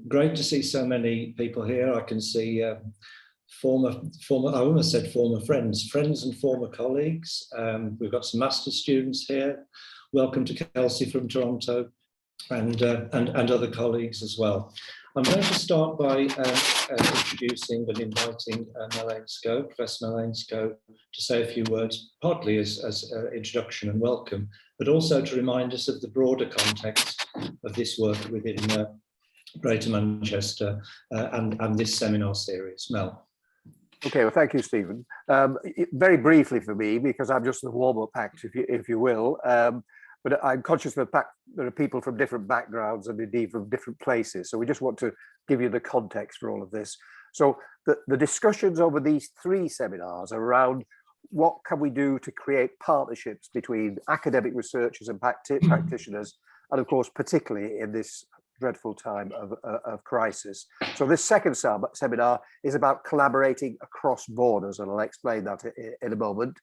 Great to see so many people here. I can see former, I almost said former friends and former colleagues. We've got some master's students here. Welcome to Kelsey from Toronto and other colleagues as well. I'm going to start by introducing and inviting Professor Melaine Scow, to say a few words, partly as introduction and welcome, but also to remind us of the broader context of this work within Greater Manchester and this seminar series. Mel. Okay, well, thank you, Stephen. Very briefly for me, because I'm just the warm-up act, if you will. But I'm conscious of the fact there are people from different backgrounds and indeed from different places. So we just want to give you the context for all of this. So the discussions over these 3 seminars around what can we do to create partnerships between academic researchers and practitioners, and of course, particularly in this dreadful time of crisis. So this second seminar is about collaborating across borders, and I'll explain that in a moment.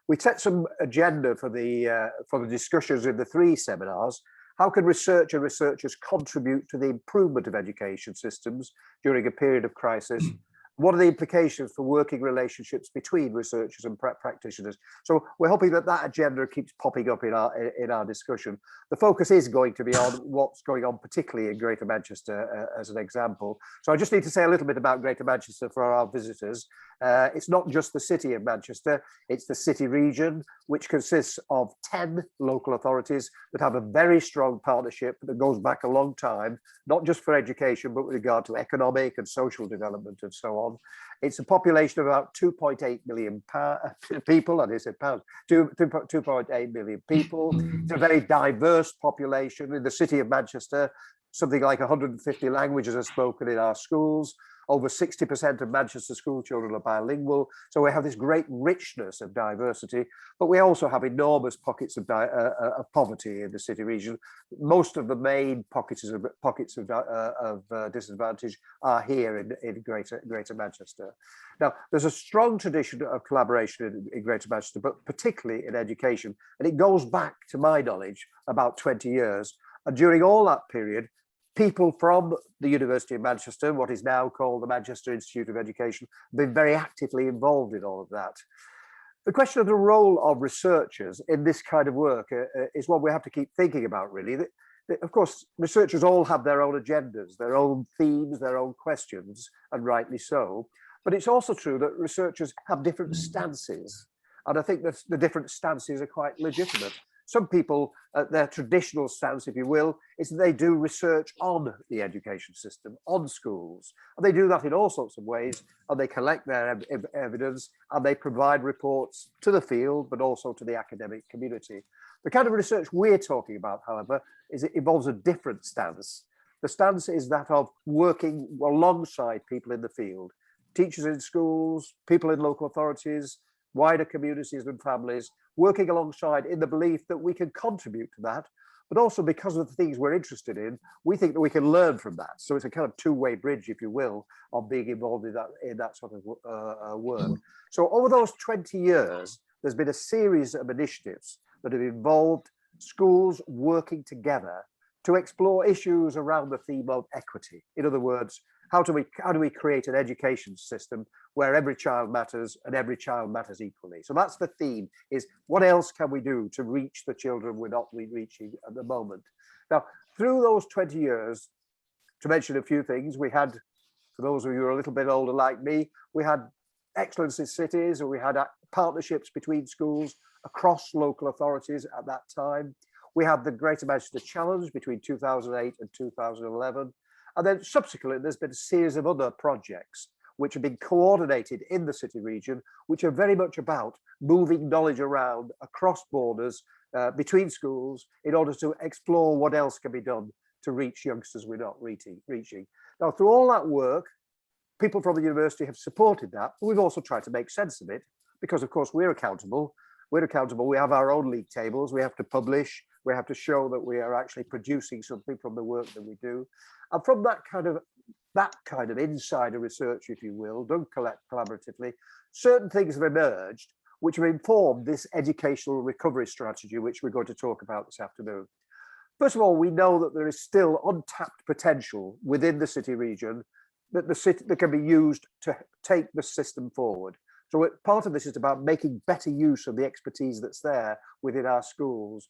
We set some agenda for the discussions in the 3 seminars. How can research and researchers contribute to the improvement of education systems during a period of crisis? What are the implications for working relationships between researchers and practitioners? So we're hoping that agenda keeps popping up in our discussion. The focus is going to be on what's going on, particularly in Greater Manchester, as an example. So I just need to say a little bit about Greater Manchester for our visitors. It's not just the city of Manchester, it's the city region, which consists of 10 local authorities that have a very strong partnership that goes back a long time, not just for education, but with regard to economic and social development and so on. It's a population of about 2.8 million people, and I said pounds, 2.8 million people. It's a very diverse population. In the city of Manchester, something like 150 languages are spoken in our schools. Over 60% of Manchester school children are bilingual. So we have this great richness of diversity, but we also have enormous pockets of poverty in the city region. Most of the main pockets of disadvantage are here in Greater Manchester. Now, there's a strong tradition of collaboration in Greater Manchester, but particularly in education. And it goes back, to my knowledge, about 20 years. And during all that period, people from the University of Manchester, what is now called the Manchester Institute of Education, have been very actively involved in all of that. The question of the role of researchers in this kind of work is one we have to keep thinking about, really. Of course, researchers all have their own agendas, their own themes, their own questions, and rightly so. But it's also true that researchers have different stances. And I think that the different stances are quite legitimate. Some people, their traditional stance, if you will, is that they do research on the education system, on schools. And they do that in all sorts of ways, and they collect their evidence and they provide reports to the field, but also to the academic community. The kind of research we're talking about, however, it involves a different stance. The stance is that of working alongside people in the field, teachers in schools, people in local authorities, wider communities and families, working alongside in the belief that we can contribute to that, but also because of the things we're interested in, we think that we can learn from that. So it's a kind of two-way bridge, if you will, of being involved in that sort of work. So over those 20 years, there's been a series of initiatives that have involved schools working together to explore issues around the theme of equity. In other words, how do we create an education system where every child matters and every child matters equally? So that's the theme, is what else can we do to reach the children we're not reaching at the moment? Now, through those 20 years, to mention a few things, we had, for those of you who are a little bit older like me, we had excellence in cities, or we had partnerships between schools across local authorities at that time. We had the Greater Manchester Challenge between 2008 and 2011. And then subsequently, there's been a series of other projects which have been coordinated in the city region, which are very much about moving knowledge around across borders between schools in order to explore what else can be done to reach youngsters we're not reaching. Now, through all that work, people from the university have supported that, but we've also tried to make sense of it because, of course, we're accountable. We're accountable. We have our own league tables. We have to publish. We have to show that we are actually producing something from the work that we do. And from that kind of insider research, if you will, done collaboratively, certain things have emerged which have informed this educational recovery strategy, which we're going to talk about this afternoon. First of all, we know that there is still untapped potential within the city region that can be used to take the system forward. So part of this is about making better use of the expertise that's there within our schools.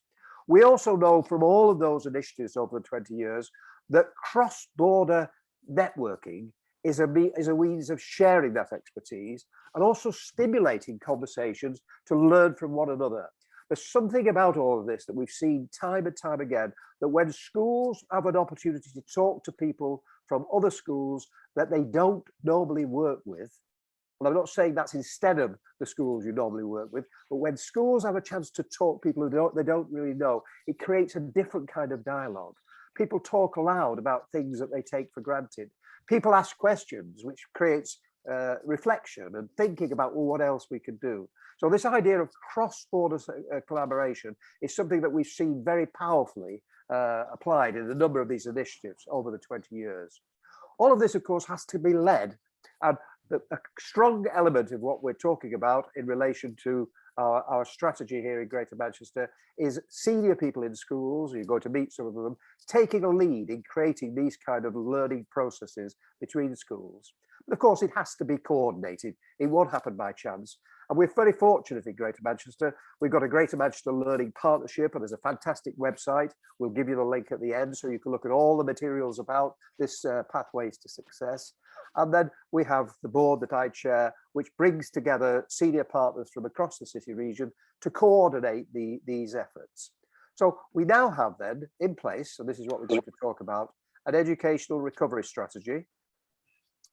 We also know from all of those initiatives over the 20 years that cross-border networking is a means of sharing that expertise and also stimulating conversations to learn from one another. There's something about all of this that we've seen time and time again, that when schools have an opportunity to talk to people from other schools that they don't normally work with, and I'm not saying that's instead of the schools you normally work with, but when schools have a chance to talk to people who they don't really know, it creates a different kind of dialogue. People talk aloud about things that they take for granted. People ask questions, which creates reflection and thinking about, well, what else we could do. So this idea of cross-border collaboration is something that we've seen very powerfully applied in a number of these initiatives over the 20 years. All of this, of course, has to be led, and a strong element of what we're talking about in relation to our strategy here in Greater Manchester is senior people in schools, you're going to meet some of them, taking a lead in creating these kind of learning processes between schools. But of course, it has to be coordinated. It won't happen by chance. And we're very fortunate in Greater Manchester. We've got a Greater Manchester Learning Partnership, and there's a fantastic website. We'll give you the link at the end so you can look at all the materials about this Pathways to Success. And then we have the board that I chair, which brings together senior partners from across the city region to coordinate these efforts. So we now have then in place, and this is what we're going to talk about, an educational recovery strategy,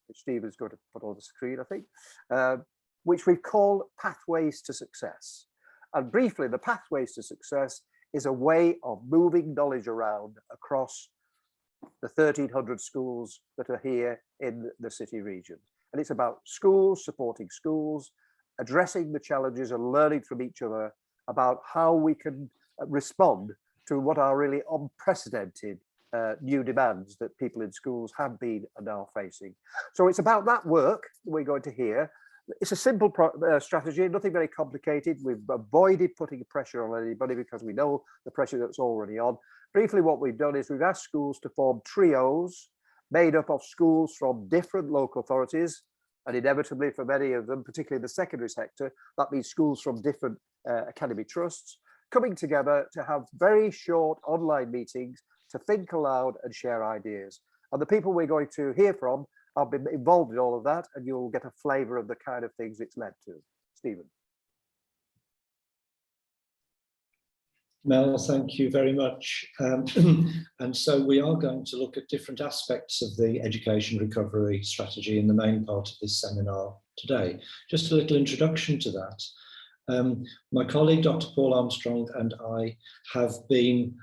which Stephen's going to put on the screen, I think, which we call Pathways to Success. And briefly, the Pathways to Success is a way of moving knowledge around across the 1,300 schools that are here in the city region. And it's about schools, supporting schools, addressing the challenges and learning from each other about how we can respond to what are really unprecedented new demands that people in schools have been and are facing. So it's about that work that we're going to hear. It's a simple strategy, nothing very complicated. We've avoided putting pressure on anybody because we know the pressure that's already on. Briefly, what we've done is we've asked schools to form trios made up of schools from different local authorities, and inevitably for many of them, particularly the secondary sector, that means schools from different academy trusts, coming together to have very short online meetings to think aloud and share ideas. And the people we're going to hear from have been involved in all of that, and you'll get a flavour of the kind of things it's led to. Stephen. Mel, thank you very much. And so we are going to look at different aspects of the education recovery strategy in the main part of this seminar today. Just a little introduction to that. My colleague, Dr. Paul Armstrong, and I have been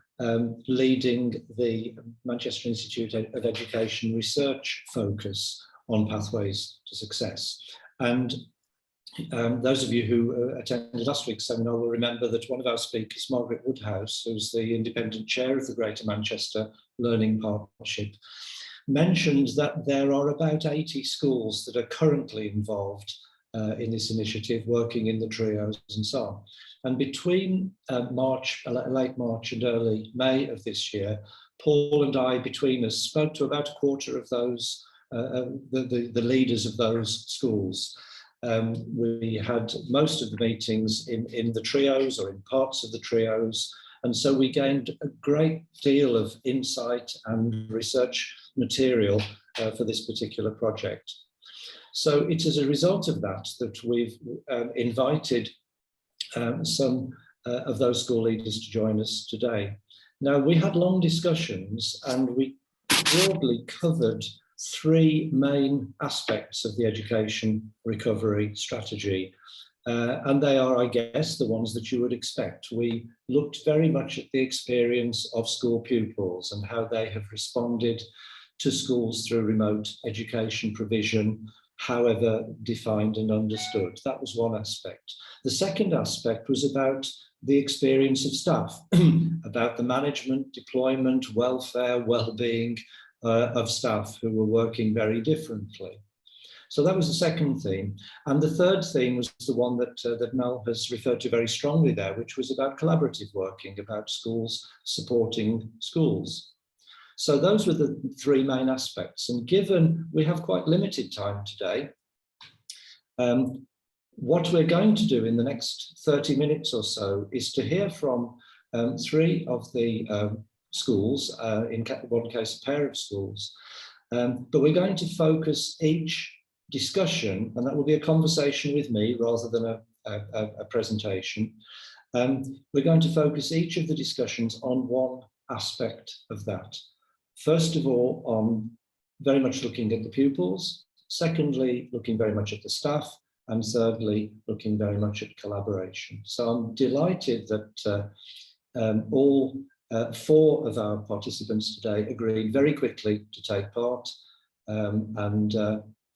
leading the Manchester Institute of Education research focus on Pathways to Success. And those of you who attended last week's seminar will remember that one of our speakers, Margaret Woodhouse, who's the independent chair of the Greater Manchester Learning Partnership, mentioned that there are about 80 schools that are currently involved in this initiative, working in the trios and so on. And between late March and early May of this year, Paul and I, between us, spoke to about a quarter of those, the leaders of those schools. We had most of the meetings in the trios or in parts of the trios. And so we gained a great deal of insight and research material for this particular project. So it is a result of that that we've invited some of those school leaders to join us today. Now, we had long discussions and we broadly covered three main aspects of the education recovery strategy. And they are, I guess, the ones that you would expect. We looked very much at the experience of school pupils and how they have responded to schools through remote education provision, however defined and understood. That was one aspect. The second aspect was about the experience of staff, about the management, deployment, welfare, well-being of staff who were working very differently. So that was the second theme. And the third theme was the one that, that Mel has referred to very strongly there, which was about collaborative working, about schools supporting schools. So those were the three main aspects. And given we have quite limited time today, what we're going to do in the next 30 minutes or so is to hear from three of the schools, in one case a pair of schools, but we're going to focus each discussion, and that will be a conversation with me rather than a presentation. We're going to focus each of the discussions on one aspect of that. First of all, on very much looking at the pupils. Secondly, looking very much at the staff. And thirdly, looking very much at collaboration. So I'm delighted that all four of our participants today agreed very quickly to take part.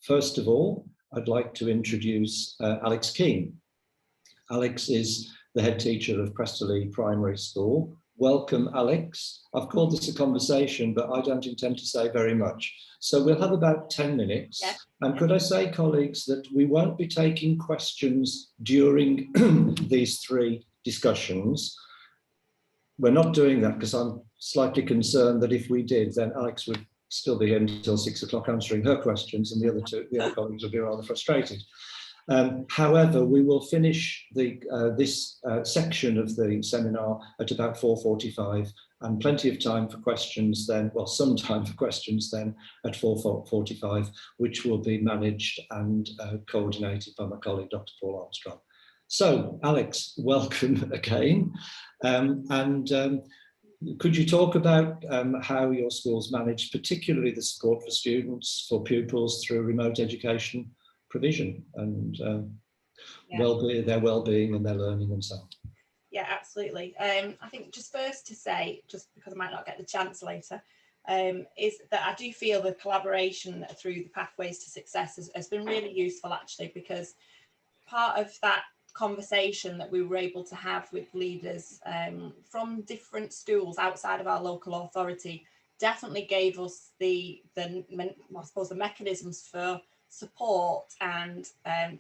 First of all, I'd like to introduce Alex Keane. Alex is the head teacher of Preston Primary School. Welcome, Alex. I've called this a conversation, but I don't intend to say very much. So we'll have about 10 minutes. Yeah. And could I say, colleagues, that we won't be taking questions during these three discussions. We're not doing that because I'm slightly concerned that if we did, then Alex would still be here until 6 o'clock answering her questions, and the other colleagues would be rather frustrated. However, we will finish this section of the seminar at about 4:45, and plenty of time for questions then, well, some time for questions then at 4:45, which will be managed and coordinated by my colleague, Dr. Paul Armstrong. So, Alex, welcome again. Could you talk about how your schools manage, particularly the support for students, for pupils through remote education provision and their well-being and their learning and so on? Yeah, absolutely. I think just first to say, just because I might not get the chance later, is that I do feel the collaboration through the Pathways to Success has been really useful, actually, because part of that conversation that we were able to have with leaders from different schools outside of our local authority definitely gave us I suppose the mechanisms for support and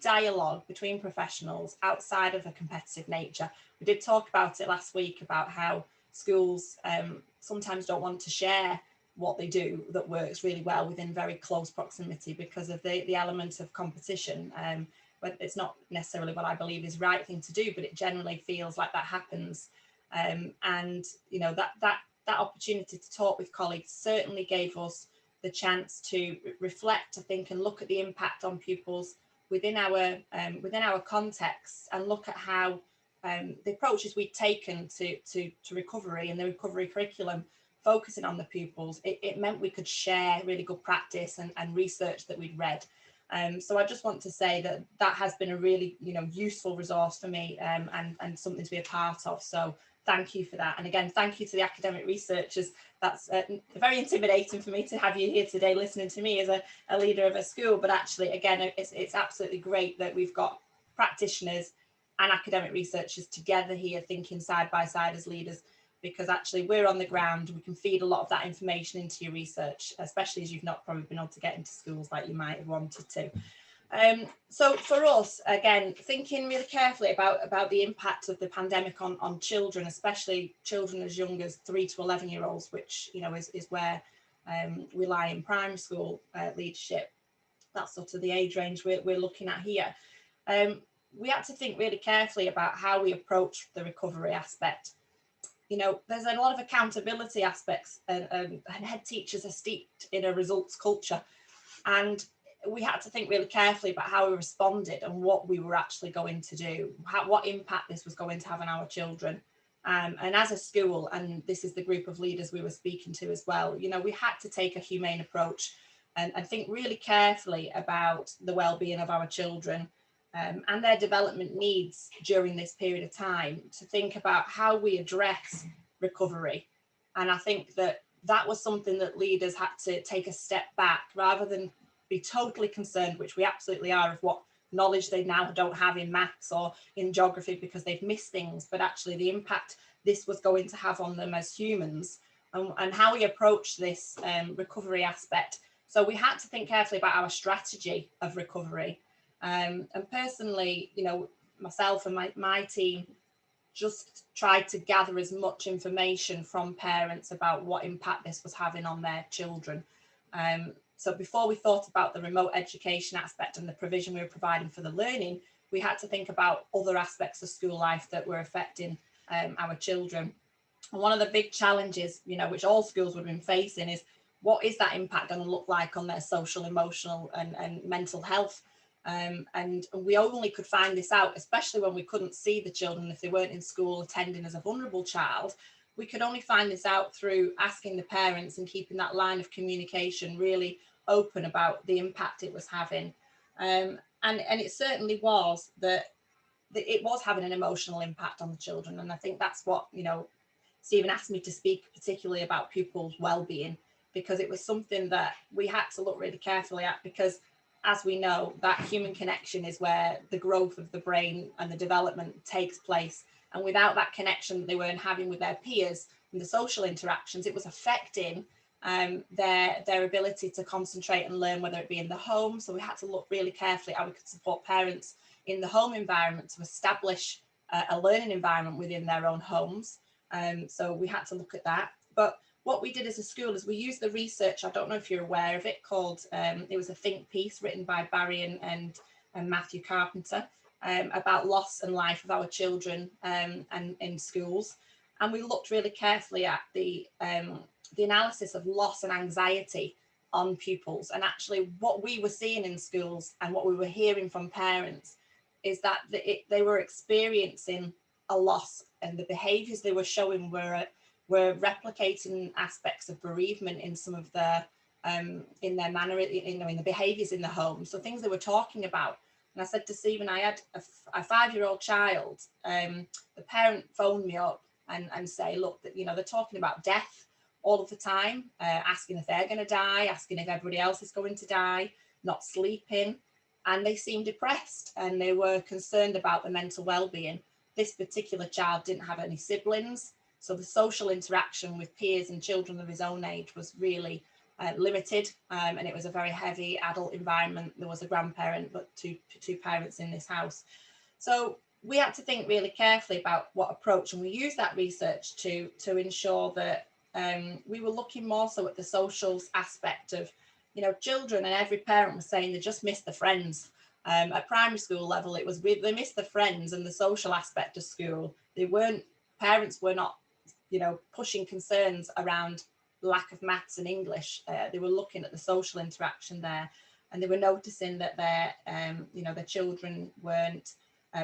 dialogue between professionals outside of a competitive nature. We did talk about it last week about how schools sometimes don't want to share what they do that works really well within very close proximity because of the element of competition. But it's not necessarily what I believe is the right thing to do, but it generally feels like that happens. And you know, that opportunity to talk with colleagues certainly gave us the chance to reflect, I think, and look at the impact on pupils within our context, and look at how the approaches we've taken to recovery and the recovery curriculum, focusing on the pupils, it meant we could share really good practice and research that we'd read. So I just want to say that has been a really useful resource for me and something to be a part of. So thank you for that. And again, thank you to the academic researchers. That's very intimidating for me to have you here today listening to me as a leader of a school. But actually, again, it's absolutely great that we've got practitioners and academic researchers together here thinking side by side as leaders, because actually we're on the ground. We can feed a lot of that information into your research, especially as you've not probably been able to get into schools like you might have wanted to. So for us, again, thinking really carefully about the impact of the pandemic on children, especially children as young as 3 to 11-year-olds, which is where we lie in primary school leadership. That's sort of the age range we're looking at here. We had to think really carefully about how we approach the recovery aspect. There's a lot of accountability aspects, and head teachers are steeped in a results culture, and we had to think really carefully about how we responded and what we were actually going to do, what impact this was going to have on our children. And as a school, and this is the group of leaders we were speaking to as well, we had to take a humane approach and think really carefully about the well-being of our children and their development needs during this period of time, to think about how we address recovery. And I think that was something that leaders had to take a step back, rather than be totally concerned, which we absolutely are, of what knowledge they now don't have in maths or in geography because they've missed things, but actually the impact this was going to have on them as humans, and how we approach this recovery aspect So we had to think carefully about our strategy of recovery. And personally, you know, myself and my team just tried to gather as much information from parents about what impact this was having on their children. So before we thought about the remote education aspect and the provision we were providing for the learning, we had to think about other aspects of school life that were affecting our children. And one of the big challenges, you know, which all schools would have been facing is, what is that impact going to look like on their social, emotional and mental health? And we only could find this out, especially when we couldn't see the children if they weren't in school attending as a vulnerable child. We could only find this out through asking the parents and keeping that line of communication really open about the impact it was having. And it certainly was that it was having an emotional impact on the children. And I think that's what, you know, Stephen asked me to speak particularly about pupils' well-being, because it was something that we had to look really carefully at, because as we know, that human connection is where the growth of the brain and the development takes place. And without that connection they weren't having with their peers and the social interactions, it was affecting their ability to concentrate and learn, whether it be in the home. So we had to look really carefully how we could support parents in the home environment to establish a learning environment within their own homes. So we had to look at that. But what we did as a school is we used the research, I don't know if you're aware of it, called, it was a think piece written by Barry and Matthew Carpenter about loss and life of our children and in schools. And we looked really carefully at the analysis of loss and anxiety on pupils. And actually what we were seeing in schools and what we were hearing from parents is that they were experiencing a loss, and the behaviours they were showing were replicating aspects of bereavement in some of their in their manner, you know, in the behaviours in the home. So things they were talking about. And I said to Stephen, I had a 5-year-old child. The parent phoned me up and say, look, that, you know, they're talking about death all of the time, asking if they're going to die, asking if everybody else is going to die, not sleeping. And they seemed depressed and they were concerned about the mental well-being. This particular child didn't have any siblings, so the social interaction with peers and children of his own age was really limited, and it was a very heavy adult environment. There was a grandparent, but two parents in this house. So we had to think really carefully about what approach, and we used that research to ensure that we were looking more so at the social aspect of, you know, children, and every parent was saying they just missed the friends. At primary school level, it was they missed the friends and the social aspect of school. Parents were not, you know, pushing concerns around lack of maths and English. They were looking at the social interaction there, and they were noticing that their children weren't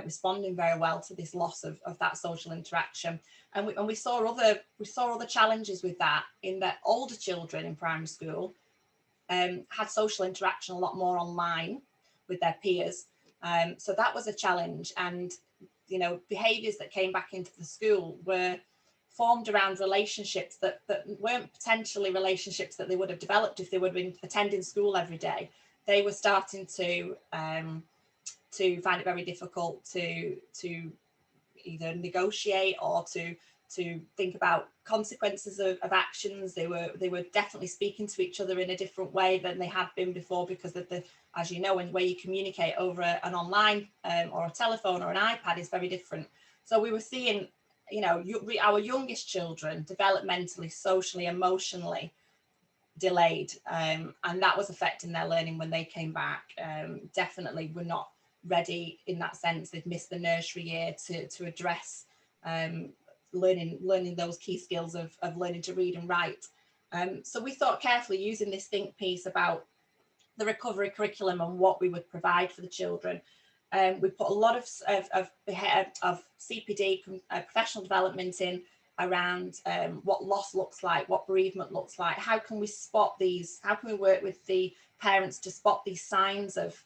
responding very well to this loss of that social interaction. And we saw other challenges with that, in that older children in primary school had social interaction a lot more online with their peers. So that was a challenge. And, you know, behaviours that came back into the school were formed around relationships that weren't potentially relationships that they would have developed if they would have been attending school every day. They were starting to find it very difficult to either negotiate or to think about consequences of actions. They were definitely speaking to each other in a different way than they had been before, because of the, as you know, when where you communicate over an online or a telephone or an iPad is very different. So we were seeing, you know, our youngest children developmentally, socially, emotionally delayed, and that was affecting their learning when they came back. Definitely were not ready in that sense. They'd missed the nursery year to address learning those key skills of learning to read and write. So we thought carefully, using this think piece about the recovery curriculum and what we would provide for the children. We put a lot of CPD, professional development in around what loss looks like, what bereavement looks like. How can we spot these? How can we work with the parents to spot these signs of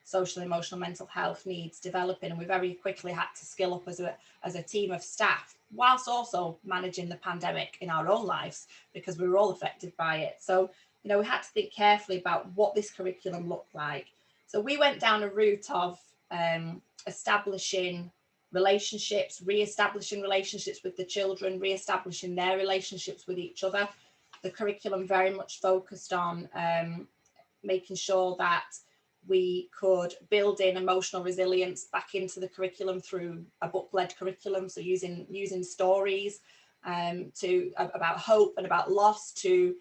social, emotional, mental health needs developing? And we very quickly had to skill up as a team of staff, whilst also managing the pandemic in our own lives, because we were all affected by it. So, you know, we had to think carefully about what this curriculum looked like. So we went down a route of establishing relationships, re-establishing relationships with the children, re-establishing their relationships with each other. the curriculum very much focused on making sure that we could build in emotional resilience back into the curriculum through a book-led curriculum. So using stories about hope and about loss to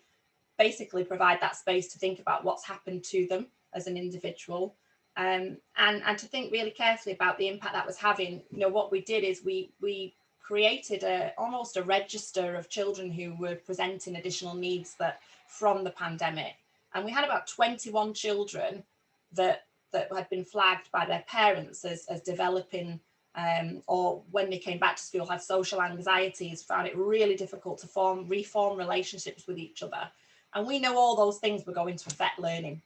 basically provide that space to think about what's happened to them as an individual, and to think really carefully about the impact that was having. You know, what we did is we created almost a register of children who were presenting additional needs from the pandemic, and we had about 21 children that had been flagged by their parents as developing or when they came back to school had social anxieties, found it really difficult to reform relationships with each other. And we know all those things were going to affect learning.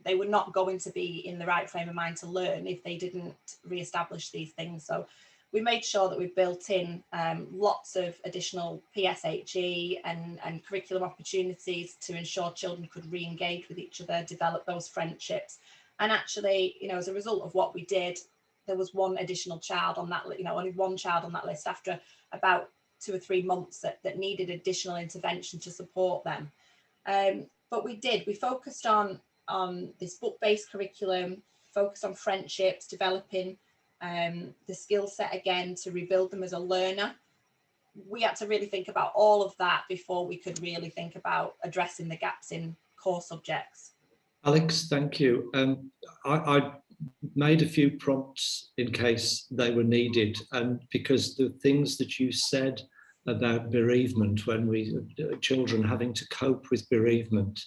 They were not going to be in the right frame of mind to learn if they didn't reestablish these things. So we made sure that we built in lots of additional PSHE and curriculum opportunities to ensure children could re-engage with each other, develop those friendships. And actually, you know, as a result of what we did, there was one additional child on that, you know, only one child on that list after about 2 or 3 months that needed additional intervention to support them. But we focused on this book-based curriculum, focused on friendships, developing the skill set again to rebuild them as a learner. We had to really think about all of that before we could really think about addressing the gaps in core subjects. Alex, thank you. I made a few prompts in case they were needed, and because the things that you said about bereavement, children having to cope with bereavement,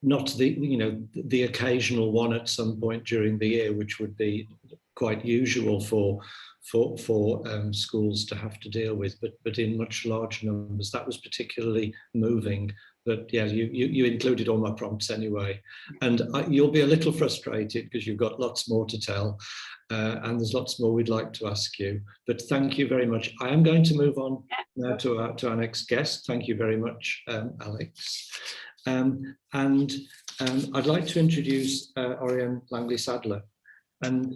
not the occasional one at some point during the year, which would be quite usual for schools to have to deal with, but in much larger numbers. That was particularly moving. But yeah, you included all my prompts anyway, and you'll be a little frustrated because you've got lots more to tell, and there's lots more we'd like to ask you. But thank you very much. I am going to move on now to our next guest. Thank you very much, Alex. I'd like to introduce Oriane Langley-Sadler, and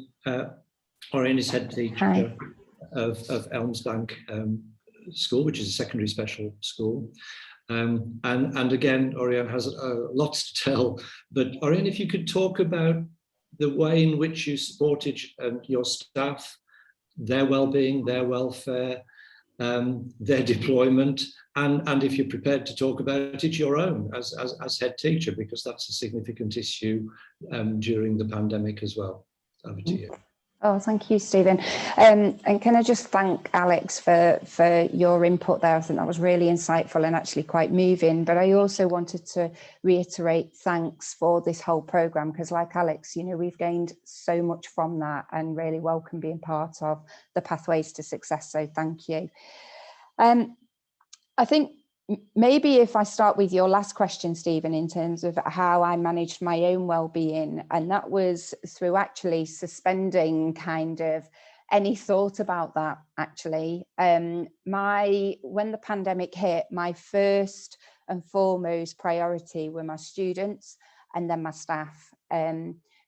Oriane is head teacher of Elmsbank School, which is a secondary special school. And again, Oriane has lots to tell, but Oriane, if you could talk about the way in which you supported your staff, their well-being, their welfare, their deployment, and if you're prepared to talk about it, your own as head teacher, because that's a significant issue during the pandemic as well. Over to you. Oh, thank you, Stephen. And can I just thank Alex for your input there? I think that was really insightful and actually quite moving. But I also wanted to reiterate thanks for this whole programme, because like Alex, you know, we've gained so much from that and really welcome being part of the Pathways to Success. So thank you. I think maybe if I start with your last question, Stephen, in terms of how I managed my own well-being, and that was through actually suspending kind of any thought about that, actually. When the pandemic hit, my first and foremost priority were my students and then my staff.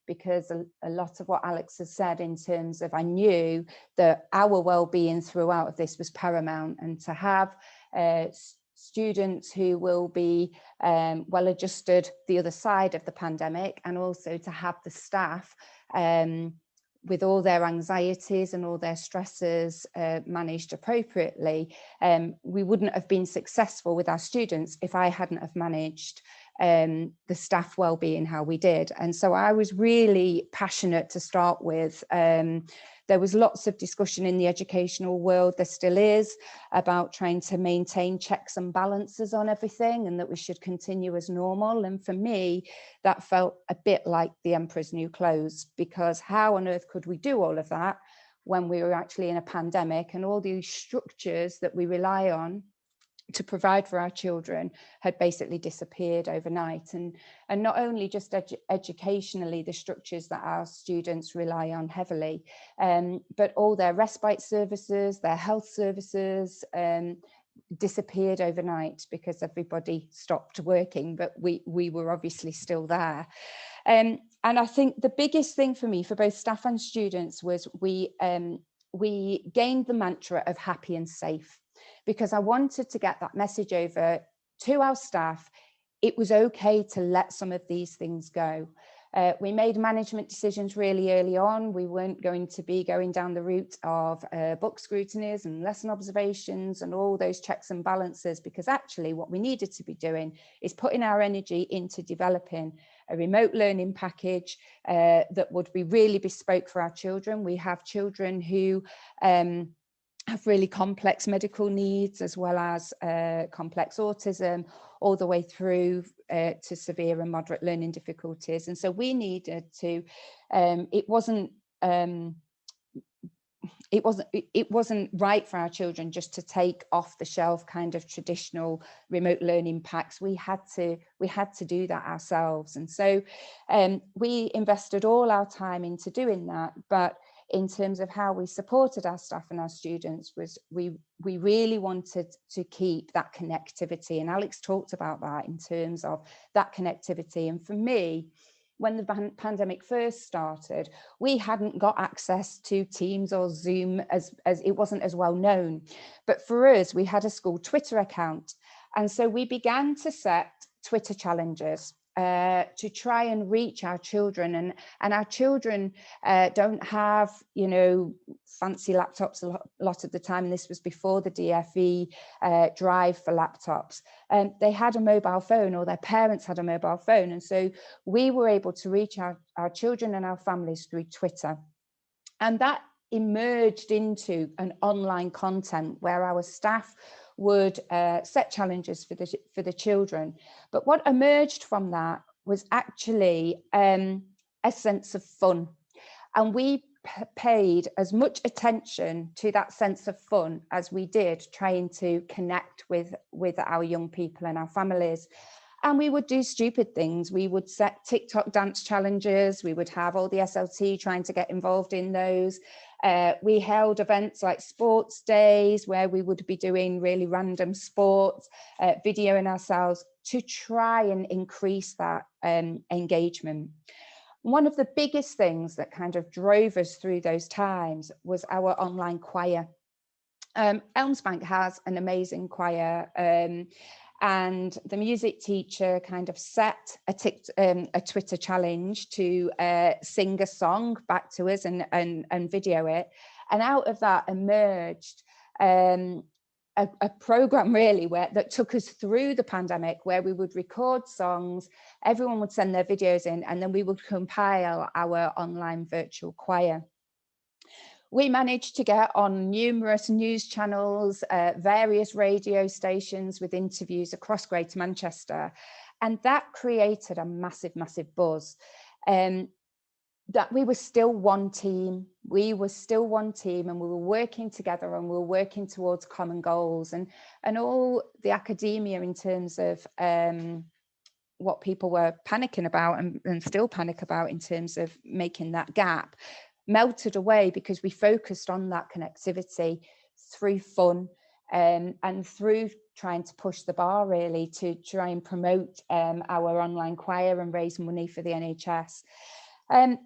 Because a lot of what Alex has said in terms of, I knew that our well-being throughout this was paramount, and to have students who will be well adjusted the other side of the pandemic, and also to have the staff with all their anxieties and all their stresses managed appropriately. We wouldn't have been successful with our students if I hadn't have managed the staff well-being how we did. And so I was really passionate to start with. There was lots of discussion in the educational world, there still is, about trying to maintain checks and balances on everything, and that we should continue as normal. And for me, that felt a bit like the emperor's new clothes, because how on earth could we do all of that when we were actually in a pandemic, and all these structures that we rely on to provide for our children had basically disappeared overnight. And not only just educationally, the structures that our students rely on heavily, but all their respite services, their health services disappeared overnight because everybody stopped working, but we were obviously still there. And I think the biggest thing for me, for both staff and students, was we gained the mantra of happy and safe, because I wanted to get that message over to our staff, it was okay to let some of these things go. We made management decisions really early on. We weren't going to be going down the route of book scrutinies and lesson observations and all those checks and balances, because actually what we needed to be doing is putting our energy into developing a remote learning package that would be really bespoke for our children. We have children who have really complex medical needs, as well as complex autism, all the way through to severe and moderate learning difficulties. And so we needed to, it wasn't right for our children just to take off the shelf kind of traditional remote learning packs. We had to do that ourselves. And so we invested all our time into doing that. But in terms of how we supported our staff and our students, was we really wanted to keep that connectivity. And Alex talked about that in terms of that connectivity. And for me, when the pandemic first started, we hadn't got access to Teams or Zoom, as it wasn't as well known. But for us, we had a school Twitter account. And so we began to set Twitter challenges to try and reach our children. And our children don't have, you know, fancy laptops a lot of the time. And this was before the DFE drive for laptops. They had a mobile phone, or their parents had a mobile phone. And so we were able to reach our children and our families through Twitter. And that emerged into an online content where our staff would set challenges for the children. But what emerged from that was actually a sense of fun. And we paid as much attention to that sense of fun as we did trying to connect with our young people and our families. And we would do stupid things. We would set TikTok dance challenges. We would have all the SLT trying to get involved in those. We held events like sports days where we would be doing really random sports, videoing ourselves to try and increase that engagement. One of the biggest things that kind of drove us through those times was our online choir. Elmsbank has an amazing choir, and the music teacher kind of set a Twitter challenge to sing a song back to us and video it. And out of that emerged a program really that took us through the pandemic, where we would record songs, everyone would send their videos in, and then we would compile our online virtual choir. We managed to get on numerous news channels, various radio stations with interviews across Greater Manchester. And that created a massive, massive buzz. That we were still one team. We were still one team, and we were working together, and we were working towards common goals. And all the academia in terms of what people were panicking about and still panic about in terms of making that gap melted away, because we focused on that connectivity through fun and through trying to push the bar really to try and promote our online choir and raise money for the NHS. And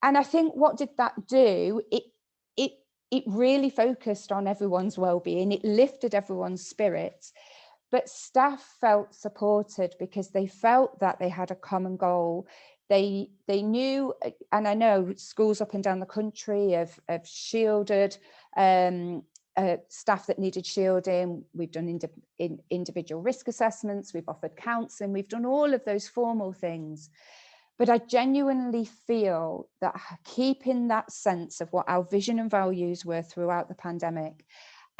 I think what did that do? It really focused on everyone's well-being. It lifted everyone's spirits, but staff felt supported because they felt that they had a common goal. They knew, and I know schools up and down the country have shielded staff that needed shielding. We've done individual risk assessments, we've offered counselling, we've done all of those formal things. But I genuinely feel that keeping that sense of what our vision and values were throughout the pandemic,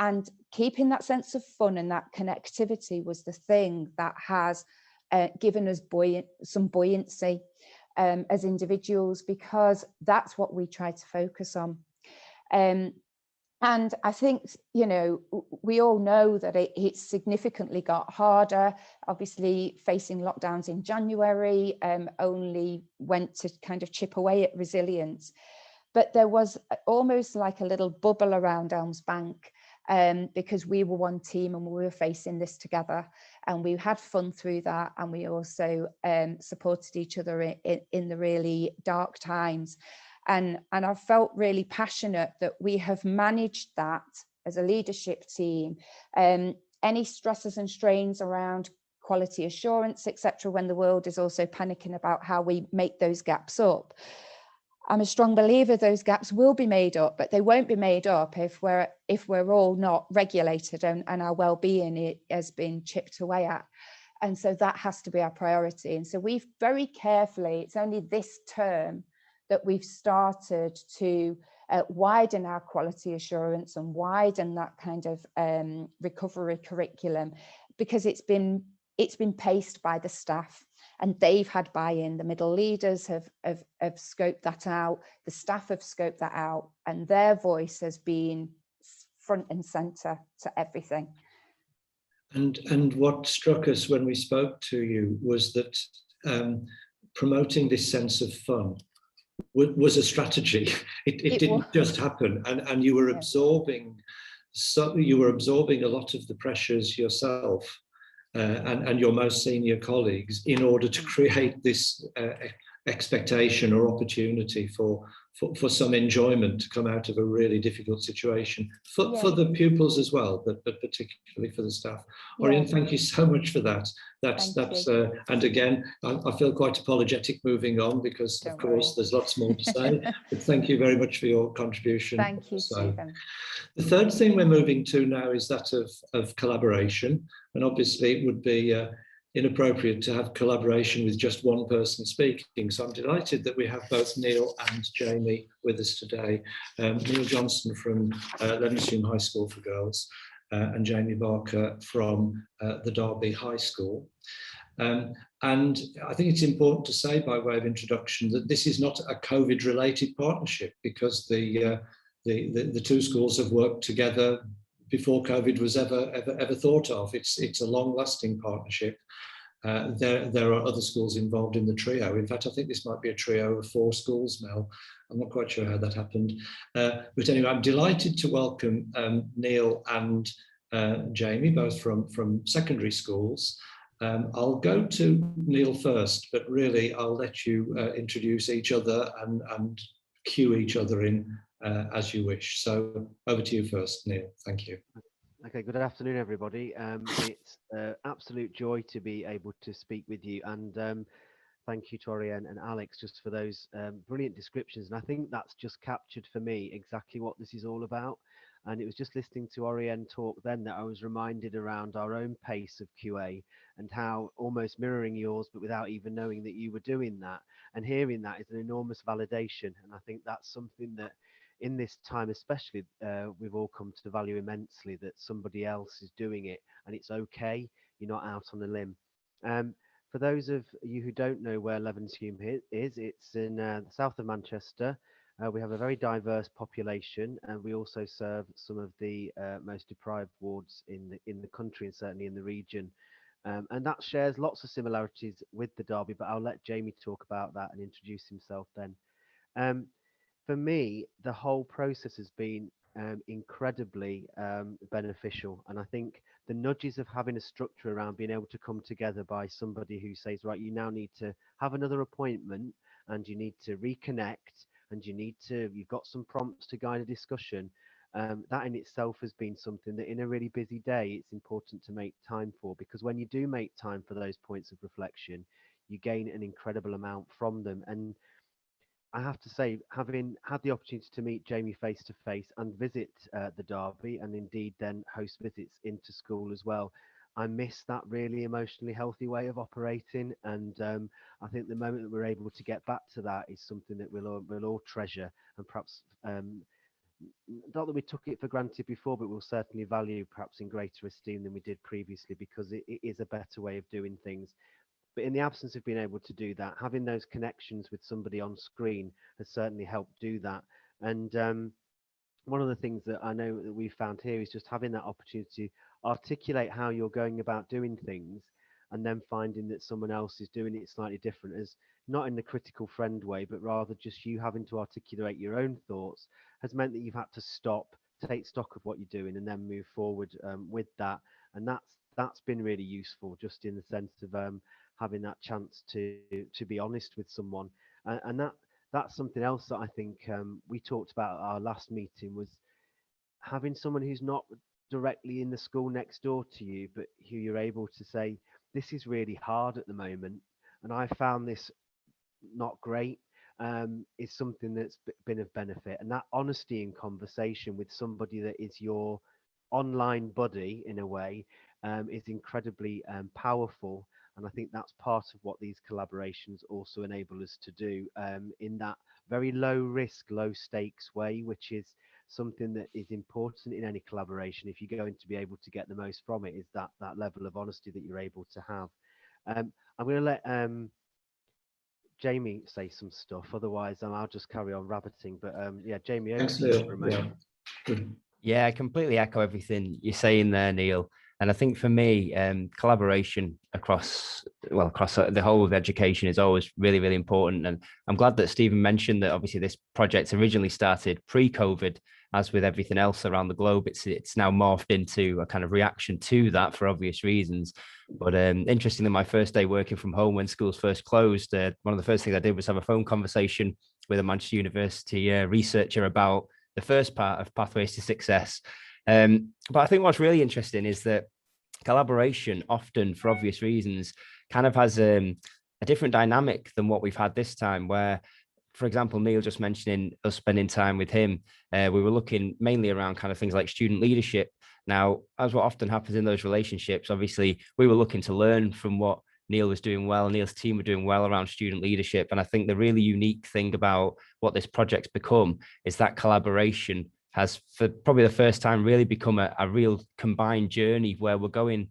and keeping that sense of fun and that connectivity, was the thing that has given us some buoyancy as individuals, because that's what we try to focus on. And I think, you know, we all know that it significantly got harder. Obviously, facing lockdowns in January only went to kind of chip away at resilience. But there was almost like a little bubble around Elmsbank, because we were one team and we were facing this together, and we had fun through that, and we also supported each other in the really dark times. And I felt really passionate that we have managed that as a leadership team. Any stresses and strains around quality assurance, etc., when the world is also panicking about how we make those gaps up. I'm a strong believer those gaps will be made up, but they won't be made up if we're all not regulated and our well-being has been chipped away at. And so that has to be our priority. And so we've very carefully, it's only this term that we've started to widen our quality assurance and widen that kind of recovery curriculum, because it's been paced by the staff and they've had buy-in. The middle leaders have scoped that out, the staff have scoped that out, and their voice has been front and centre to everything. And what struck us when we spoke to you was that promoting this sense of fun was a strategy. It didn't just happen, and you were absorbing. So you were absorbing a lot of the pressures yourself and your most senior colleagues in order to create this expectation or opportunity for some enjoyment to come out of a really difficult situation for the pupils as well, but particularly for the staff. Orion, thank you so much for that. That's and again, I feel quite apologetic moving on because of course there's lots more to say, but thank you very much for your contribution. Thank you, Stephen. The third thing we're moving to now is that of collaboration, and obviously it would be inappropriate to have collaboration with just one person speaking. So I'm delighted that we have both Neil and Jamie with us today. Neil Johnson from Levenshulme High School for Girls and Jamie Barker from the Derby High School. And I think it's important to say by way of introduction that this is not a COVID-related partnership, because the two schools have worked together before COVID was ever thought of. It's a long-lasting partnership. There are other schools involved in the trio. In fact, I think this might be a trio of 4 schools now. I'm not quite sure how that happened. But anyway, I'm delighted to welcome Neil and Jamie, both from secondary schools. I'll go to Neil first, but really I'll let you introduce each other and cue each other in as you wish. So over to you first, Neil. Thank you. Okay, good afternoon, everybody. It's an absolute joy to be able to speak with you, and thank you to Orion and Alex just for those brilliant descriptions. And I think that's just captured for me exactly what this is all about. And it was just listening to Orion talk then that I was reminded around our own pace of QA and how almost mirroring yours, but without even knowing that you were doing that. And hearing that is an enormous validation. And I think that's something that in this time especially, we've all come to value immensely, that somebody else is doing it and it's okay, you're not out on a limb. For those of you who don't know where Levenshulme is, it's in the south of Manchester. We have a very diverse population, and we also serve some of the most deprived wards in the country, and certainly in the region. And that shares lots of similarities with the Derby, but I'll let Jamie talk about that and introduce himself then. For me, the whole process has been incredibly beneficial. And I think the nudges of having a structure around being able to come together by somebody who says, right, you now need to have another appointment and you need to reconnect and you've got some prompts to guide a discussion. That in itself has been something that in a really busy day, it's important to make time for, because when you do make time for those points of reflection, you gain an incredible amount from them. And I have to say, having had the opportunity to meet Jamie face to face and visit the Derby, and indeed then host visits into school as well, I miss that really emotionally healthy way of operating. And I think the moment that we're able to get back to that is something that we'll all treasure, and perhaps not that we took it for granted before, but we'll certainly value perhaps in greater esteem than we did previously, because it is a better way of doing things. But in the absence of being able to do that, having those connections with somebody on screen has certainly helped do that. And one of the things that I know that we've found here is just having that opportunity to articulate how you're going about doing things, and then finding that someone else is doing it slightly different, as not in the critical friend way, but rather just you having to articulate your own thoughts, has meant that you've had to stop, take stock of what you're doing, and then move forward with that. And that's been really useful, just in the sense of having that chance to be honest with someone. And that's something else that I think we talked about at our last meeting, was having someone who's not directly in the school next door to you, but who you're able to say, this is really hard at the moment, and I found this not great, is something that's been of benefit. And that honesty in conversation with somebody that is your online buddy in a way, is incredibly powerful. And I think that's part of what these collaborations also enable us to do, in that very low risk, low stakes way, which is something that is important in any collaboration. If you're going to be able to get the most from it, is that level of honesty that you're able to have. I'm going to let Jamie say some stuff, otherwise I'll just carry on rabbiting. But yeah, Jamie, over Thanks, to you Neil. for a moment. Good. Yeah, I completely echo everything you're saying there, Neil. And I think for me, collaboration across the whole of education is always really, really important. And I'm glad that Stephen mentioned that obviously this project originally started pre-COVID. As with everything else around the globe, it's now morphed into a kind of reaction to that for obvious reasons. But interestingly, my first day working from home when schools first closed, one of the first things I did was have a phone conversation with a Manchester University researcher about the first part of Pathways to Success. But I think what's really interesting is that collaboration often, for obvious reasons, kind of has a different dynamic than what we've had this time, where, for example, Neil just mentioning us spending time with him, we were looking mainly around kind of things like student leadership. Now, as what often happens in those relationships, obviously, we were looking to learn from what Neil was doing well, Neil's team were doing well around student leadership. And I think the really unique thing about what this project's become is that collaboration has, for probably the first time, really become a real combined journey where we're going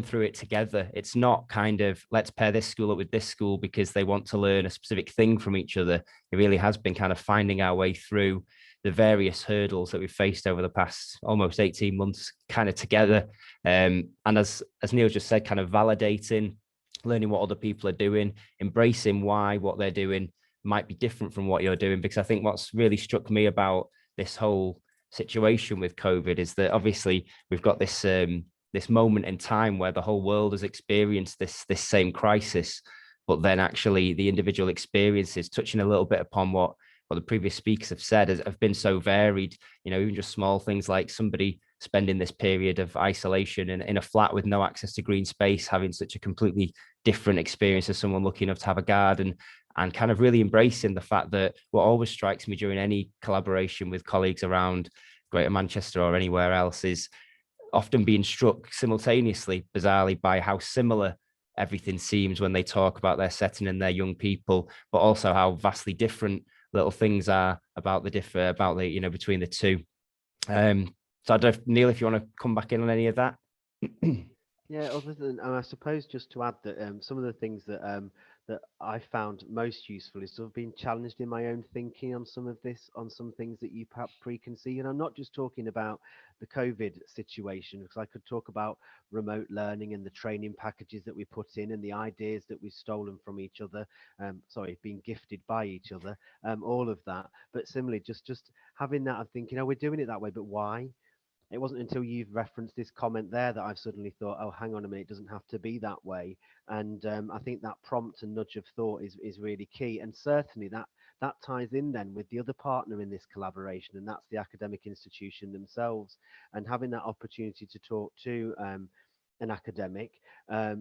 through it together. It's not kind of, let's pair this school up with this school because they want to learn a specific thing from each other. It really has been kind of finding our way through the various hurdles that we've faced over the past almost 18 months kind of together. And as Neil just said, kind of validating, learning what other people are doing, embracing why what they're doing might be different from what you're doing. Because I think what's really struck me about this whole situation with COVID is that obviously we've got this moment in time where the whole world has experienced this same crisis, but then actually the individual experiences, touching a little bit upon what the previous speakers have said, have been so varied. You know, even just small things like somebody spending this period of isolation in a flat with no access to green space, having such a completely different experience as someone lucky enough to have a garden, and kind of really embracing the fact that what always strikes me during any collaboration with colleagues around Greater Manchester or anywhere else is often being struck simultaneously, bizarrely, by how similar everything seems when they talk about their setting and their young people, but also how vastly different little things are about between the two. So I don't know, Neil, if you want to come back in on any of that. Yeah, other than, and I suppose just to add that some of the things that that I found most useful is to have been challenged in my own thinking on some of this, on some things that you perhaps preconceive. And I'm not just talking about the COVID situation, because I could talk about remote learning and the training packages that we put in and the ideas that we've stolen from each other, being gifted by each other, all of that. But similarly, just having that of thinking, oh, we're doing it that way, but why? It wasn't until you've referenced this comment there that I've suddenly thought, oh, hang on a minute, it doesn't have to be that way. And I think that prompt and nudge of thought is really key. And certainly that ties in then with the other partner in this collaboration, and that's the academic institution themselves. And having that opportunity to talk to an academic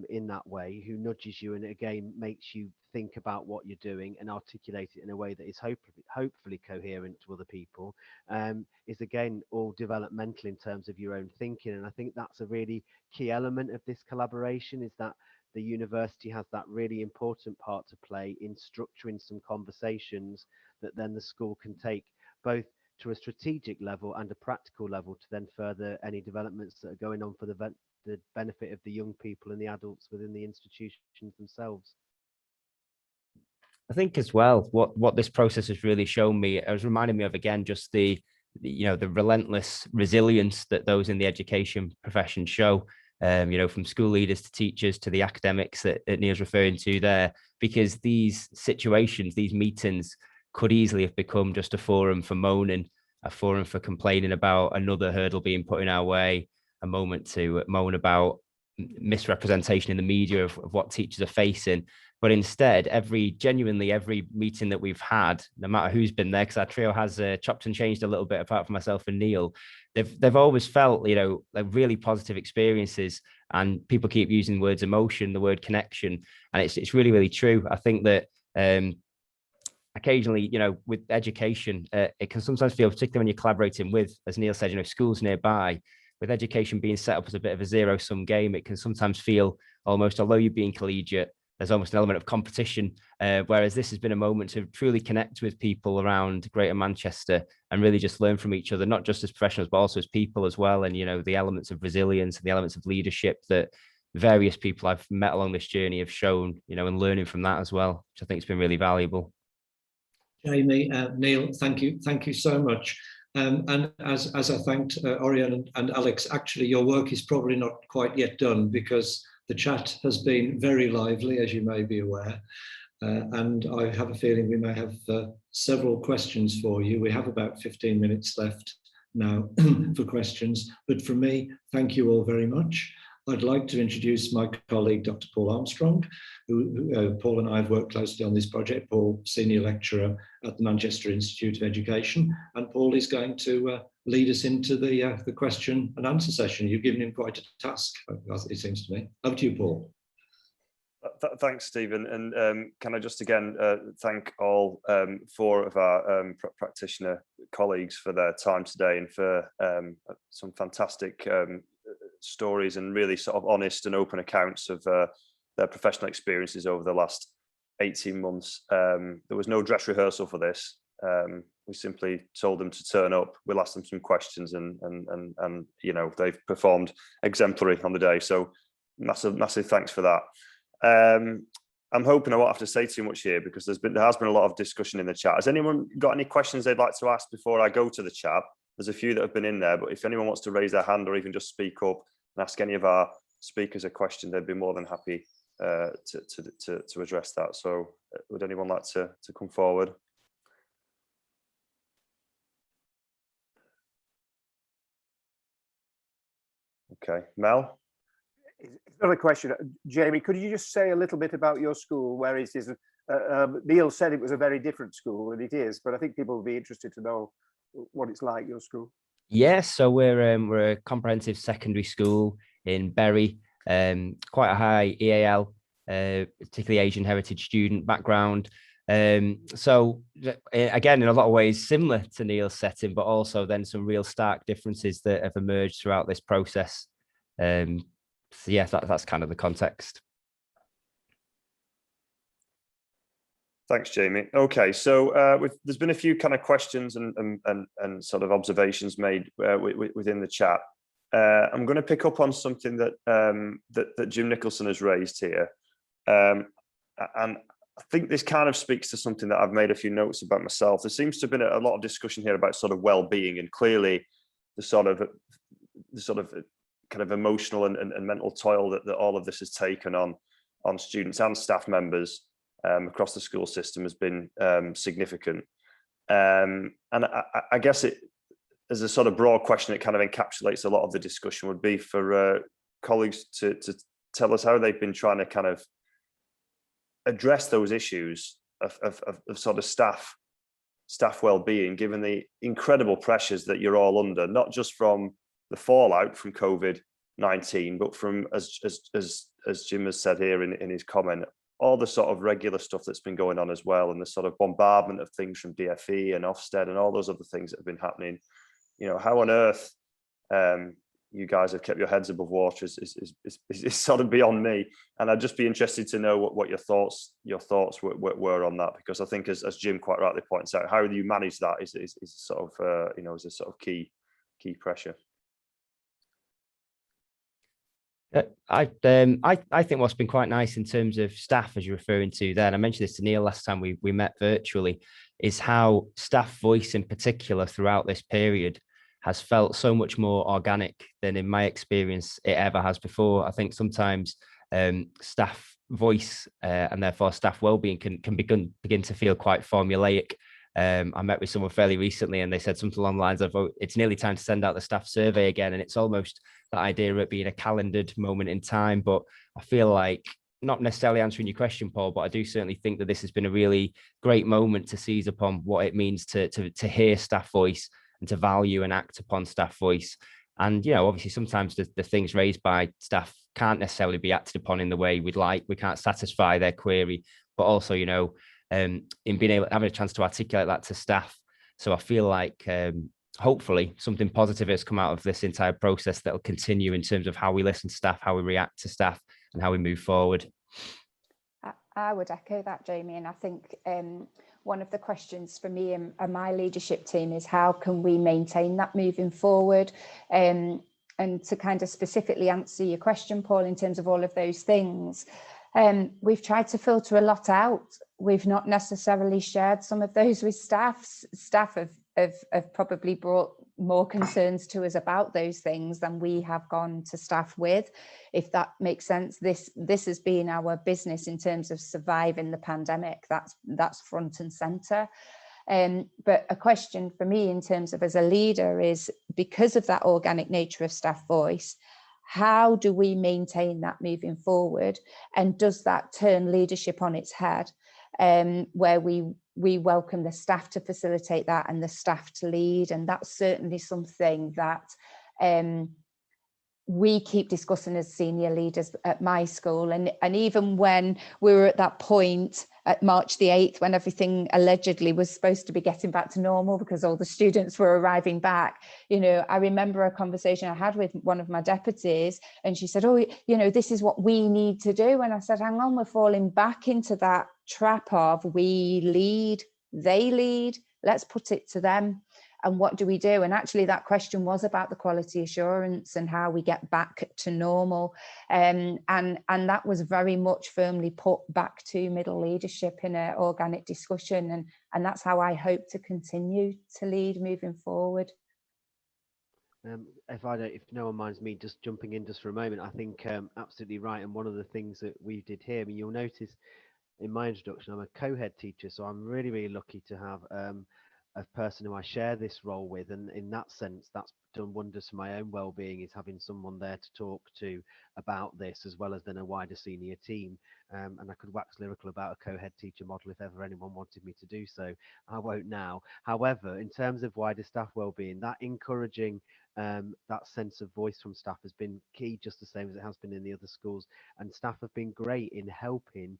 in that way, who nudges you and again makes you think about what you're doing and articulate it in a way that is hopefully coherent to other people, is again all developmental in terms of your own thinking. And I think that's a really key element of this collaboration, is that the university has that really important part to play in structuring some conversations that then the school can take both to a strategic level and a practical level to then further any developments that are going on for the benefit of the young people and the adults within the institutions themselves. I think as well, what this process has really shown me, it was reminding me of, again, just the relentless resilience that those in the education profession show, from school leaders to teachers to the academics that Neil's referring to there, because these situations, these meetings could easily have become just a forum for moaning, a forum for complaining about another hurdle being put in our way, a moment to moan about misrepresentation in the media of what teachers are facing. But instead, every meeting that we've had, no matter who's been there, because our trio has chopped and changed a little bit apart from myself and Neil, they've always felt, like really positive experiences And people keep using the words emotion, the word connection, and it's really, really true. I think that occasionally, with education, it can sometimes feel, particularly when you're collaborating with, as Neil said, schools nearby, with education being set up as a bit of a zero-sum game, it can sometimes feel almost, although you're being collegiate, there's almost an element of competition, whereas this has been a moment to truly connect with people around Greater Manchester and really just learn from each other, not just as professionals, but also as people as well. And, the elements of resilience and the elements of leadership that various people I've met along this journey have shown, and learning from that as well, which I think has been really valuable. Jamie, Neil, thank you so much. And as I thanked Orion and Alex, actually your work is probably not quite yet done, because the chat has been very lively, as you may be aware. And I have a feeling we may have several questions for you. We have about 15 minutes left now for questions. But from me, thank you all very much. I'd like to introduce my colleague, Dr. Paul Armstrong, who Paul and I have worked closely on this project. Paul, Senior Lecturer at the Manchester Institute of Education, and Paul is going to lead us into the question and answer session. You've given him quite a task, it seems to me. Over to you, Paul. Thanks, Stephen. And can I just again thank all 4 of our practitioner colleagues for their time today, and for some fantastic stories and really sort of honest and open accounts of their professional experiences over the last 18 months. There was no dress rehearsal for this. We simply told them to turn up. We'll ask them some questions, and they've performed exemplary on the day. So massive thanks for that. I'm hoping I won't have to say too much here, because there has been a lot of discussion in the chat. Has anyone got any questions they'd like to ask before I go to the chat? There's a few that have been in there, but if anyone wants to raise their hand or even just speak up and ask any of our speakers a question, they'd be more than happy to address that. So would anyone like to come forward? Okay, Mel? It's not a question. Jamie, could you just say a little bit about your school, where it is? Neil said it was a very different school, and it is, but I think people will be interested to know what it's like, your school. Yes, so we're a comprehensive secondary school in Bury, quite a high EAL, particularly Asian heritage student background. So again, in a lot of ways similar to Neil's setting, but also then some real stark differences that have emerged throughout this process. So yeah, that's kind of the context. Thanks, Jamie. Okay, so there's been a few kind of questions and sort of observations made within the chat. I'm going to pick up on something that that Jim Nicholson has raised here, and I think this kind of speaks to something that I've made a few notes about myself. There seems to have been a lot of discussion here about sort of well-being, and clearly the sort of kind of emotional and mental toil that all of this has taken on students and staff members across the school system has been significant. And I guess it, as a sort of broad question, it kind of encapsulates a lot of the discussion, would be for colleagues to tell us how they've been trying to kind of address those issues of sort of staff well-being, given the incredible pressures that you're all under, not just from the fallout from COVID-19, but from, as Jim has said here in his comment, all the sort of regular stuff that's been going on as well, and the sort of bombardment of things from DFE and Ofsted and all those other things that have been happening. How on earth you guys have kept your heads above water is sort of beyond me. And I'd just be interested to know what your thoughts were on that, because I think as Jim quite rightly points out, how you manage that is sort of is a sort of key pressure. I think what's been quite nice in terms of staff, as you're referring to there, and I mentioned this to Neil last time we met virtually, is how staff voice in particular throughout this period has felt so much more organic than in my experience it ever has before. I think sometimes staff voice and therefore staff wellbeing can begin to feel quite formulaic. I met with someone fairly recently and they said something along the lines of, oh, it's nearly time to send out the staff survey again. And it's almost that idea of it being a calendared moment in time. But I feel like, not necessarily answering your question, Paul, but I do certainly think that this has been a really great moment to seize upon what it means to hear staff voice and to value and act upon staff voice. And, you know, obviously sometimes the things raised by staff can't necessarily be acted upon in the way we'd like. We can't satisfy their query, but also, you know, in being able having a chance to articulate that to staff. So I feel like hopefully something positive has come out of this entire process that will continue in terms of how we listen to staff, how we react to staff, and how we move forward. I would echo that, Jamie, and I think one of the questions for me and my leadership team is how can we maintain that moving forward? And to kind of specifically answer your question, Paul, in terms of all of those things, we've tried to filter a lot out. We've not necessarily shared some of those with staff. Staff have probably brought more concerns to us about those things than we have gone to staff with, if that makes sense. This has been our business in terms of surviving the pandemic. That's front and center. But a question for me in terms of as a leader is, because of that organic nature of staff voice, how do we maintain that moving forward? And does that turn leadership on its head, where we welcome the staff to facilitate that and the staff to lead? And that's certainly something that we keep discussing as senior leaders at my school. And even when we were at that point at March the 8th, when everything allegedly was supposed to be getting back to normal because all the students were arriving back, you know, I remember a conversation I had with one of my deputies, and she said, oh, you know, this is what we need to do. And I said, hang on, we're falling back into that trap of we lead, they lead, let's put it to them. And what do we do? And actually that question was about the quality assurance and how we get back to normal. And that was very much firmly put back to middle leadership in an organic discussion. And that's how I hope to continue to lead moving forward. If no one minds me just jumping in just for a moment, I think absolutely right. And one of the things that we did here, I mean, you'll notice in my introduction, I'm a co-head teacher, so I'm really, really lucky to have a person who I share this role with, and in that sense that's done wonders for my own well-being, is having someone there to talk to about this, as well as then a wider senior team. And I could wax lyrical about a co-head teacher model if ever anyone wanted me to do so. I won't now. However, in terms of wider staff well-being, that encouraging that sense of voice from staff has been key, just the same as it has been in the other schools, and staff have been great in helping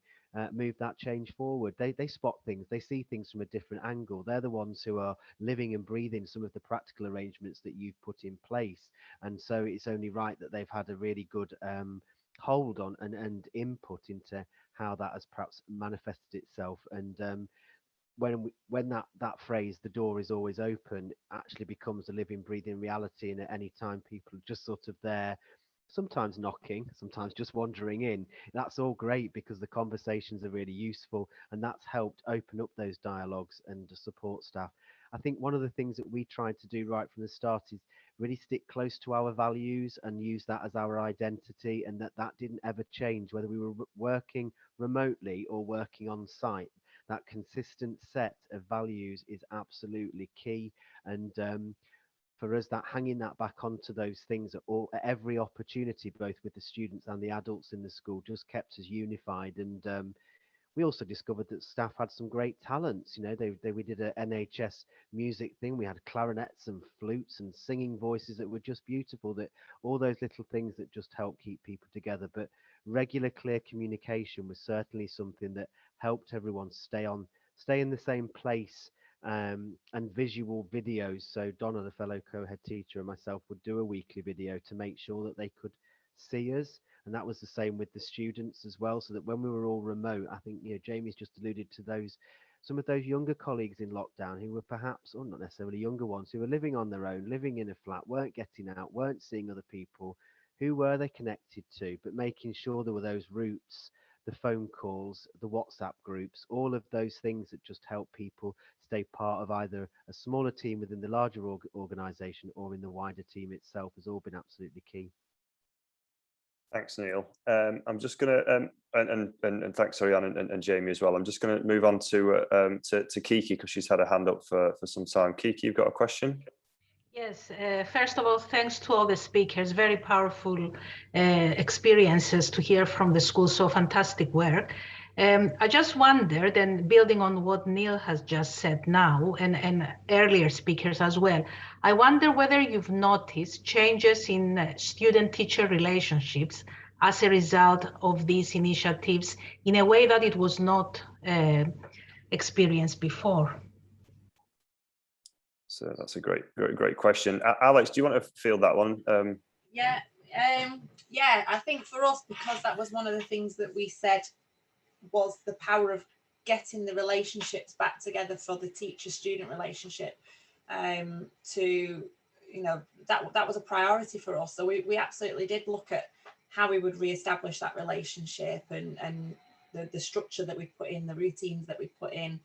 move that change forward. They spot things, they see things from a different angle. They're the ones who are living and breathing some of the practical arrangements that you've put in place, and so it's only right that they've had a really good hold on and input into how that has perhaps manifested itself. And when that phrase, the door is always open, actually becomes a living, breathing reality, and at any time people are just sort of there, sometimes knocking, sometimes just wandering in, that's all great because the conversations are really useful, and that's helped open up those dialogues and support staff. I think one of the things that we tried to do right from the start is really stick close to our values and use that as our identity, and that didn't ever change whether we were working remotely or working on site. That consistent set of values is absolutely key. And for us, that hanging that back onto those things at every opportunity, both with the students and the adults in the school, just kept us unified. And we also discovered that staff had some great talents. You know, we did an NHS music thing. We had clarinets and flutes and singing voices that were just beautiful. That all those little things that just help keep people together. But regular, clear communication was certainly something that helped everyone stay in the same place. And visual videos. So Donna, the fellow co-head teacher, and myself would do a weekly video to make sure that they could see us. And that was the same with the students as well, so that when we were all remote, I think, you know, Jamie's just alluded to some of those younger colleagues in lockdown who were perhaps, or not necessarily younger ones, who were living on their own, living in a flat, weren't getting out, weren't seeing other people. Who were they connected to? But making sure there were those roots, the phone calls, the WhatsApp groups, all of those things that just help people stay part of either a smaller team within the larger organisation or in the wider team itself, has all been absolutely key. Thanks, Neil. I'm just going to, and thanks, Ariane and Jamie as well. I'm just going to move on to Kiki, because she's had a hand up for some time. Kiki, you've got a question? Yes, first of all, thanks to all the speakers, very powerful experiences to hear from the school, so fantastic work. I just wondered, and building on what Neil has just said now, and earlier speakers as well, I wonder whether you've noticed changes in student-teacher relationships as a result of these initiatives in a way that it was not experienced before. So that's a great question. Alex, do you want to field that one? Yeah, I think for us, because that was one of the things that we said was the power of getting the relationships back together for the teacher-student relationship, to, that was a priority for us. So we absolutely did look at how we would re-establish that relationship and the structure that we put in, the routines that we put in.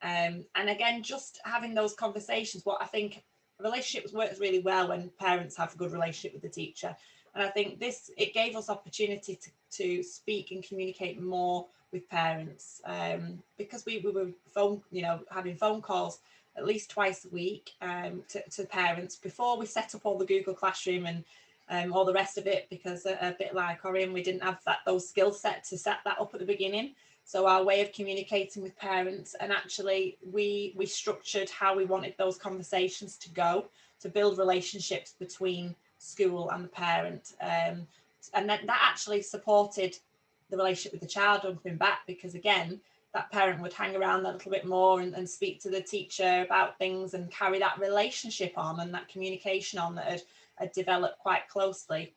And again, just having those conversations. What I think relationships works really well when parents have a good relationship with the teacher. And I think it gave us opportunity to speak and communicate more with parents, because we were having phone calls at least twice a week to parents before we set up all the Google Classroom and all the rest of it, because a bit like Orion, we didn't have those skill set to set that up at the beginning. So our way of communicating with parents, and actually we structured how we wanted those conversations to go, to build relationships between school and the parent, and that actually supported the relationship with the child when coming back, because again, that parent would hang around a little bit more and speak to the teacher about things and carry that relationship on and that communication on that had developed quite closely,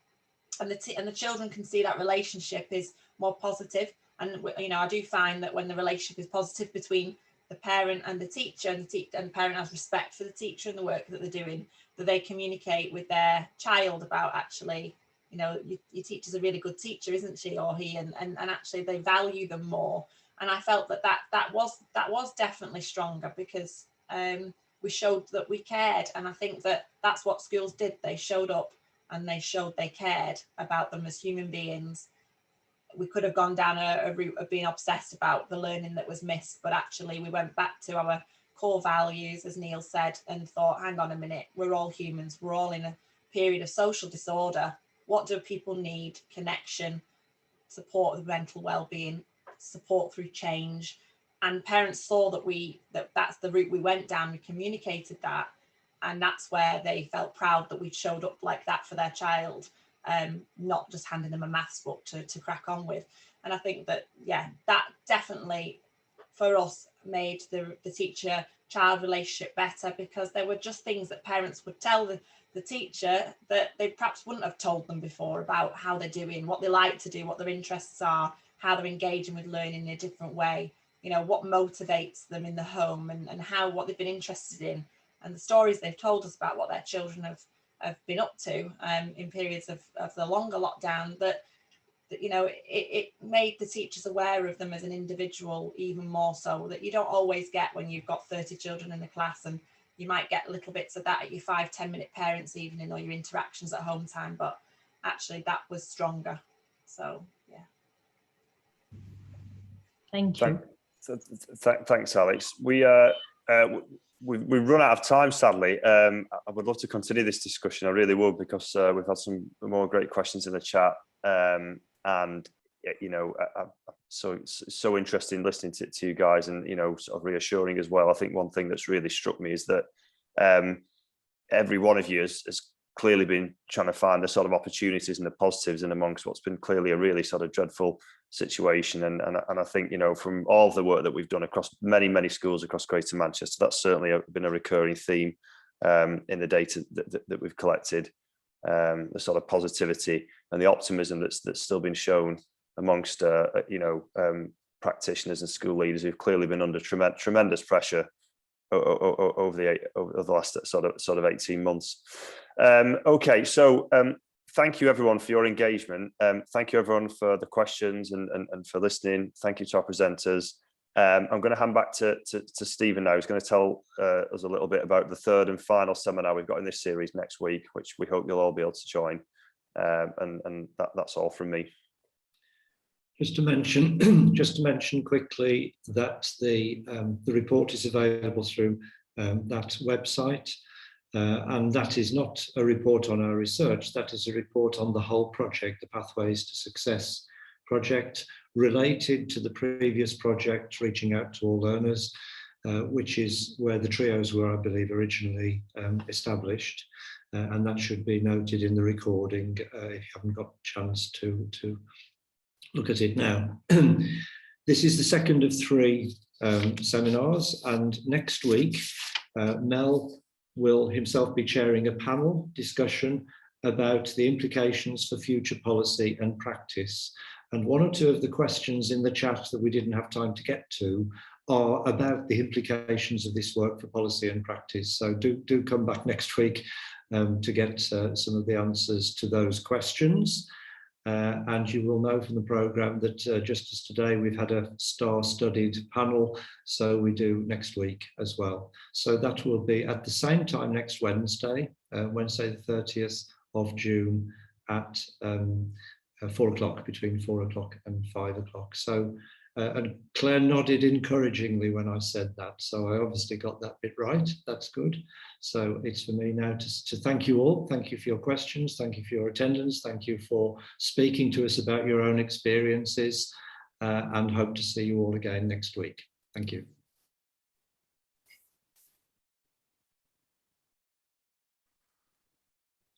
and the children can see that relationship is more positive. And I do find that when the relationship is positive between the parent and the teacher, and the parent has respect for the teacher and the work that they're doing, that they communicate with their child about, actually, your teacher's a really good teacher, isn't she, or he, and actually they value them more. And I felt that was definitely stronger, because we showed that we cared. And I think that's what schools did. They showed up and they showed they cared about them as human beings. We could have gone down a route of being obsessed about the learning that was missed, but actually we went back to our core values, as Neil said, and thought, hang on a minute, we're all humans, we're all in a period of social disorder. What do people need? Connection, support of mental well-being, support through change. And parents saw that's the route we went down. We communicated that, and that's where they felt proud that we'd showed up like that for their child, not just handing them a maths book to crack on with. And I think that definitely for us made the teacher-child relationship better, because there were just things that parents would tell the teacher that they perhaps wouldn't have told them before, about how they're doing, what they like to do, what their interests are, how they're engaging with learning in a different way, what motivates them in the home, and what they've been interested in, and the stories they've told us about what their children have been up to in periods of the longer lockdown, that it made the teachers aware of them as an individual even more so, that you don't always get when you've got 30 children in the class, and you might get little bits of that at your 5-10 minute parents evening or your interactions at home time, but actually that was stronger. So yeah. Thank you. Thanks, Alex. We've run out of time, sadly. I would love to continue this discussion. I really would, because we've had some more great questions in the chat, and so interesting listening to you guys, and sort of reassuring as well. I think one thing that's really struck me is that every one of you has clearly been trying to find the sort of opportunities and the positives in amongst what's been clearly a really sort of dreadful situation. And I think, from all of the work that we've done across many schools across Greater Manchester, that's certainly been a recurring theme in the data that we've collected, the sort of positivity and the optimism that's still been shown amongst practitioners and school leaders who've clearly been under tremendous pressure over the last sort of 18 months. Okay, so thank you everyone for your engagement. Thank you everyone for the questions and for listening. Thank you to our presenters. I'm going to hand back to Stephen now, who's going to tell us a little bit about the third and final seminar we've got in this series next week, which we hope you'll all be able to join. And that's all from me. Just to mention quickly that the report is available through that website, and that is not a report on our research. That is a report on the whole project, the Pathways to Success project, related to the previous project, Reaching Out to All Learners, which is where the trios were, I believe, originally established. And that should be noted in the recording if you haven't got a chance to look at it now. This is the second of 3 seminars, and next week Mel will himself be chairing a panel discussion about the implications for future policy and practice. And 1 or 2 of the questions in the chat that we didn't have time to get to are about the implications of this work for policy and practice. So do come back next week to get some of the answers to those questions. And you will know from the programme that just as today we've had a star-studded panel, so we do next week as well. So that will be at the same time next Wednesday, Wednesday the 30th of June at 4 o'clock, between 4 o'clock and 5 o'clock. So, and Claire nodded encouragingly when I said that, so I obviously got that bit right. That's good. So it's for me now to thank you all. Thank you for your questions. Thank you for your attendance. Thank you for speaking to us about your own experiences, and hope to see you all again next week. Thank you.